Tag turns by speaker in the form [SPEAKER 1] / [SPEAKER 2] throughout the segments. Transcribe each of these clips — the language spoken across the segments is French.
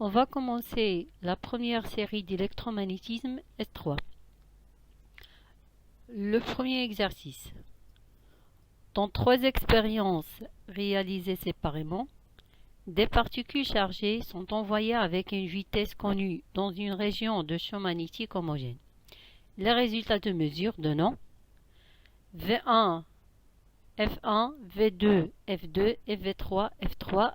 [SPEAKER 1] On va commencer la première série d'électromagnétisme S3. Le premier exercice. Dans 3 expériences réalisées séparément, des particules chargées sont envoyées avec une vitesse connue dans une région de champ magnétique homogène. Les résultats de mesure donnant V1, F1, V2, F2 et V3, F3.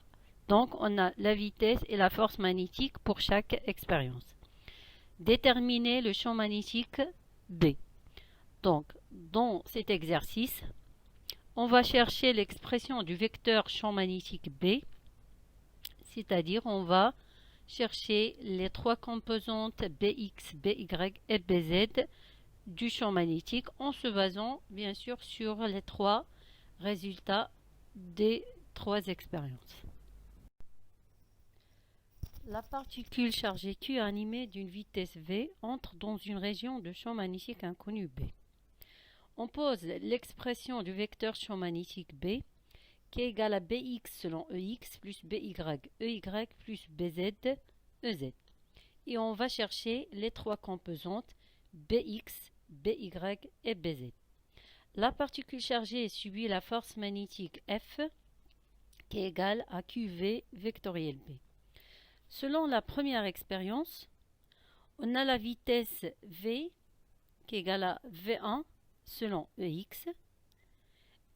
[SPEAKER 1] Donc, on a la vitesse et la force magnétique pour chaque expérience. Déterminer le champ magnétique B. Donc, dans cet exercice, on va chercher l'expression du vecteur champ magnétique B, c'est-à-dire on va chercher les 3 composantes BX, BY et BZ du champ magnétique en se basant bien sûr sur les 3 résultats des 3 expériences. La particule chargée Q animée d'une vitesse V entre dans une région de champ magnétique inconnu B. On pose l'expression du vecteur champ magnétique B qui est égal à Bx selon Ex plus By, Ey plus Bz, Ez. Et on va chercher les 3 composantes Bx, By et Bz. La particule chargée subit la force magnétique F qui est égale à QV vectoriel B. Selon la première expérience, on a la vitesse V qui est égale à V1 selon Ex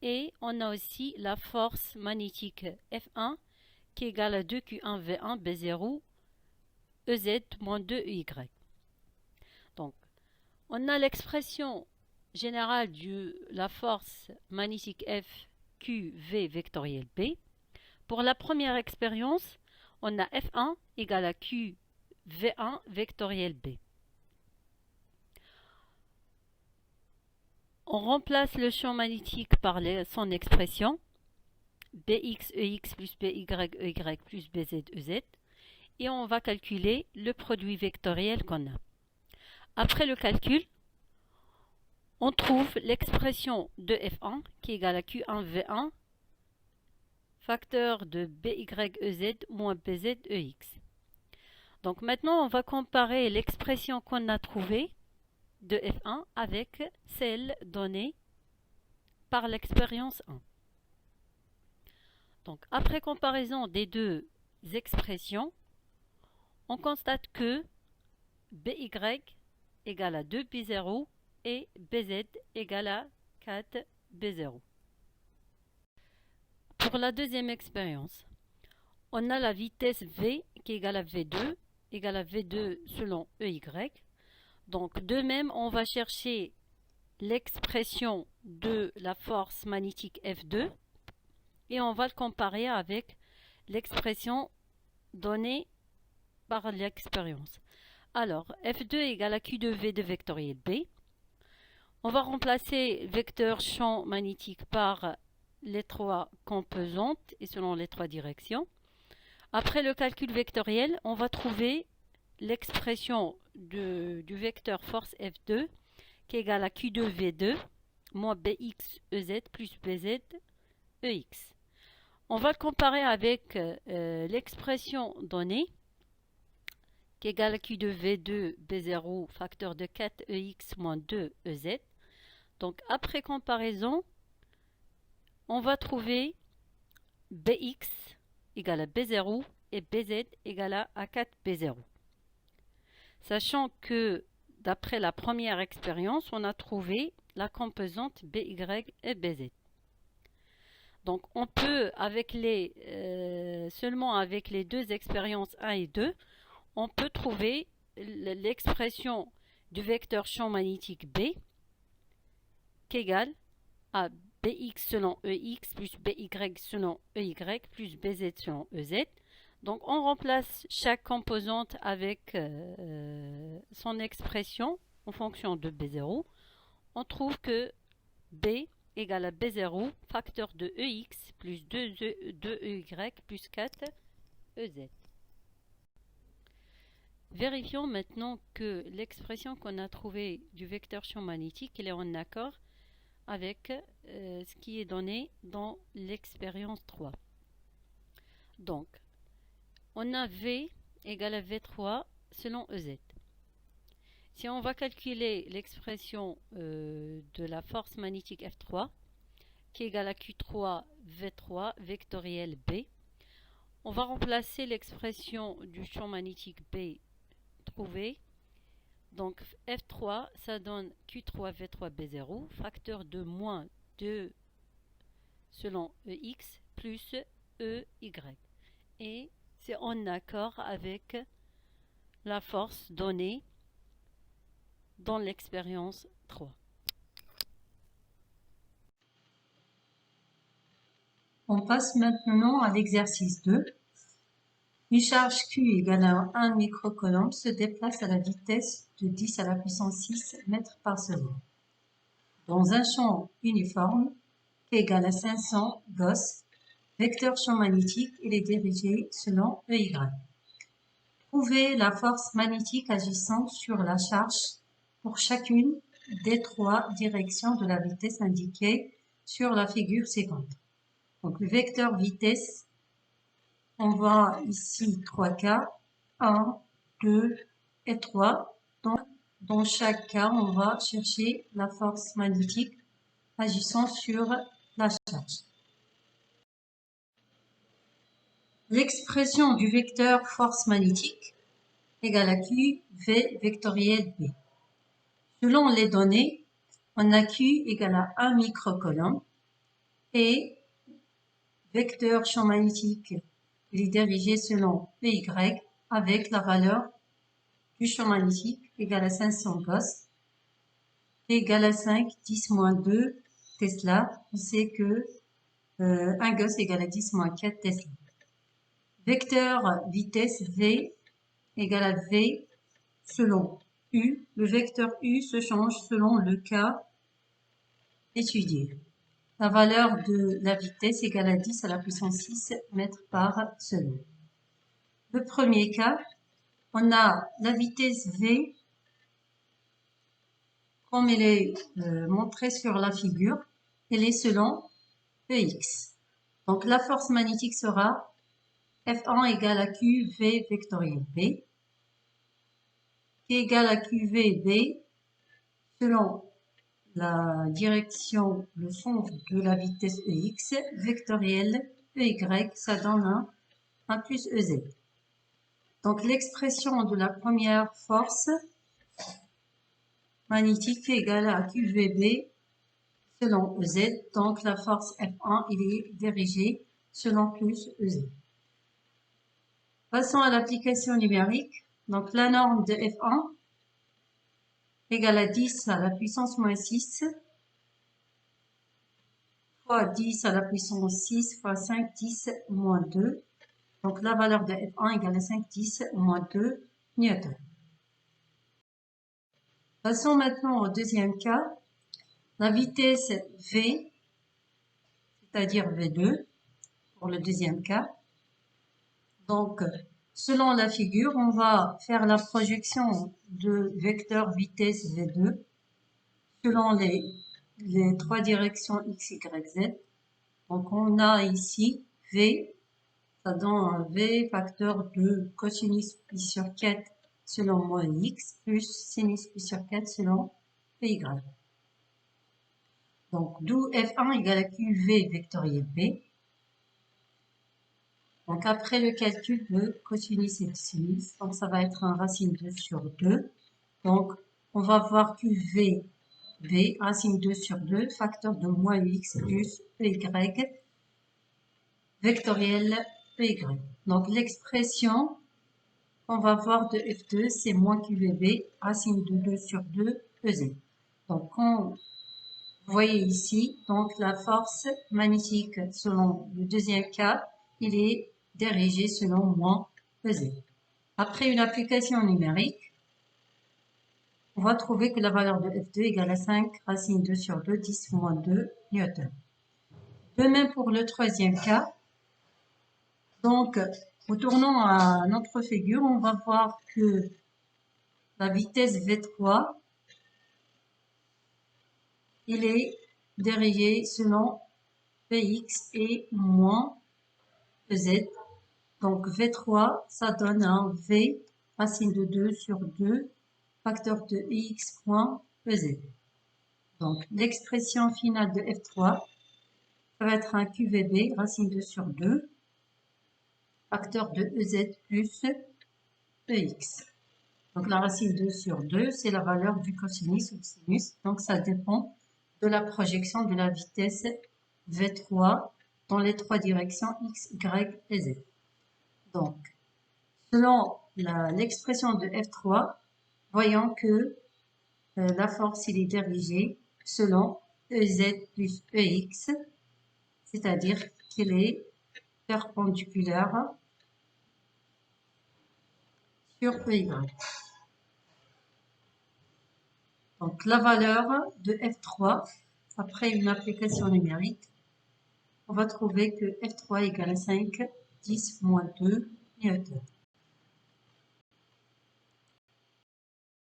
[SPEAKER 1] et on a aussi la force magnétique F1 qui est égale à 2Q1 V1 B0 Ez moins 2Ey. Donc, on a l'expression générale de la force magnétique F QV vectoriel B. Pour la première expérience, on a F1 égale à Q V1 vectoriel B. On remplace le champ magnétique par son expression Bx Ex plus By Ey plus Bz Ez et on va calculer le produit vectoriel qu'on a. Après le calcul, on trouve l'expression de F1 qui est égale à Q1 V1 facteur de By Ez moins Bz Ex. Donc maintenant, on va comparer l'expression qu'on a trouvée de F1 avec celle donnée par l'expérience 1. Donc après comparaison des deux expressions, on constate que By égale à 2B0 et Bz égale à 4B0. Pour la deuxième expérience, on a la vitesse V qui est égale à V2, égale à V2 selon Ey. Donc de même, on va chercher l'expression de la force magnétique F2 et on va le comparer avec l'expression donnée par l'expérience. Alors, F2 égale à Q2V de vectoriel B. On va remplacer vecteur champ magnétique par les 3 composantes et selon les 3 directions. Après le calcul vectoriel, on va trouver l'expression du vecteur force F2 qui est égal à Q2V2 moins Bx Ez plus Bz Ex. On va le comparer avec l'expression donnée qui est égale à Q2V2 B0 facteur de 4Ex moins 2Ez. Donc après comparaison, on va trouver Bx égale à B0 et Bz égale à 4B0. Sachant que d'après la première expérience, on a trouvé la composante By et Bz. Donc on peut, seulement avec les deux expériences 1 et 2, on peut trouver l'expression du vecteur champ magnétique B qui est égal à Bx selon Ex plus By selon Ey plus Bz selon Ez. Donc on remplace chaque composante avec son expression en fonction de B0. On trouve que B égale à B0 facteur de Ex plus 2Ey plus 4Ez. Vérifions maintenant que l'expression qu'on a trouvée du vecteur champ magnétique elle est en accord avec ce qui est donné dans l'expérience 3. Donc, on a V égale à V3 selon EZ. Si on va calculer l'expression de la force magnétique F3, qui est égale à Q3 V3 vectoriel B, on va remplacer l'expression du champ magnétique B trouvé. Donc F3, ça donne Q3 V3 B0, facteur de moins 2 selon EX plus EY. Et c'est en accord avec la force donnée dans l'expérience 3.
[SPEAKER 2] On passe maintenant à l'exercice 2. Une charge Q égale à 1 microcoulomb se déplace à la vitesse de 10 à la puissance 6 mètres par seconde. Dans un champ uniforme, qui égale à 500 Gauss, vecteur champ magnétique, il est dirigé selon EY. Trouvez la force magnétique agissant sur la charge pour chacune des 3 directions de la vitesse indiquée sur la figure suivante. Donc le vecteur vitesse, on voit ici 3 cas, 1, 2 et 3. Donc dans chaque cas, on va chercher la force magnétique agissant sur la charge. L'expression du vecteur force magnétique égale à Q V vectoriel B. Selon les données, on a Q égale à 1 microcoulomb et vecteur champ magnétique, il est dirigé selon EY avec la valeur du champ magnétique égale à 500 Gauss égale à 5, 10 moins 2 Tesla. On sait que 1 Gauss égale à 10 moins 4 Tesla. Vecteur vitesse V égale à V selon U. Le vecteur U se change selon le cas étudié. La valeur de la vitesse égale à 10 à la puissance 6 mètres par seconde. Le premier cas, on a la vitesse V, comme elle est montrée sur la figure, elle est selon EX. Donc la force magnétique sera F1 égale à QV vectoriel B, qui est égal à QVB selon la direction, le sens de la vitesse EX, vectoriel EY, ça donne 1 plus EZ. Donc l'expression de la première force magnétique est égale à QVB selon EZ. Donc la force F1, il est dirigée selon plus EZ. Passons à l'application numérique. Donc la norme de F1 égale à 10 à la puissance moins 6 fois 10 à la puissance 6 fois 5, 10 moins 2. Donc la valeur de F1 égale à 5, 10 moins 2 newtons. Passons maintenant au deuxième cas. La vitesse V, c'est-à-dire V2, pour le deuxième cas. Donc, selon la figure, on va faire la projection de vecteur vitesse V2 selon les 3 directions X, Y, Z. Donc, on a ici V, ça donne un V facteur de cosinus pi sur 4 selon moins X plus sinus pi sur 4 selon PY. Donc, d'où F1 égale à QV vectoriel B. Donc, après le calcul de cosinus et de sinus, donc ça va être un racine 2 sur 2. Donc, on va voir QV V, racine 2 sur 2, facteur de moins X plus PY, vectoriel PY. Donc, l'expression qu'on va voir de F2, c'est moins QVB, racine de 2 sur 2, EZ. Donc, vous voyez ici, donc la force magnétique selon le deuxième cas, il est dirigé selon moins EZ. Après une application numérique, on va trouver que la valeur de F2 égale à 5 racine 2 sur 2, 10 moins 2 newtons. De même pour le troisième cas. Donc, retournons à notre figure, on va voir que la vitesse V3, il est dirigé selon Px et moins EZ. Donc V3, ça donne un V racine de 2 sur 2, facteur de x point EZ. Donc l'expression finale de F3, ça va être un QVB racine 2 sur 2, facteur de EZ plus EX. Donc la racine 2 sur 2, c'est la valeur du cosinus ou sinus. Donc ça dépend de la projection de la vitesse V3 dans les trois directions X, Y et Z. Donc, selon l'expression de F3, voyons que la force il est dirigée selon EZ plus EX, c'est-à-dire qu'il est perpendiculaire sur EY. Donc la valeur de F3, après une application numérique, on va trouver que F3 égale à 5, 10 moins 2 newtons.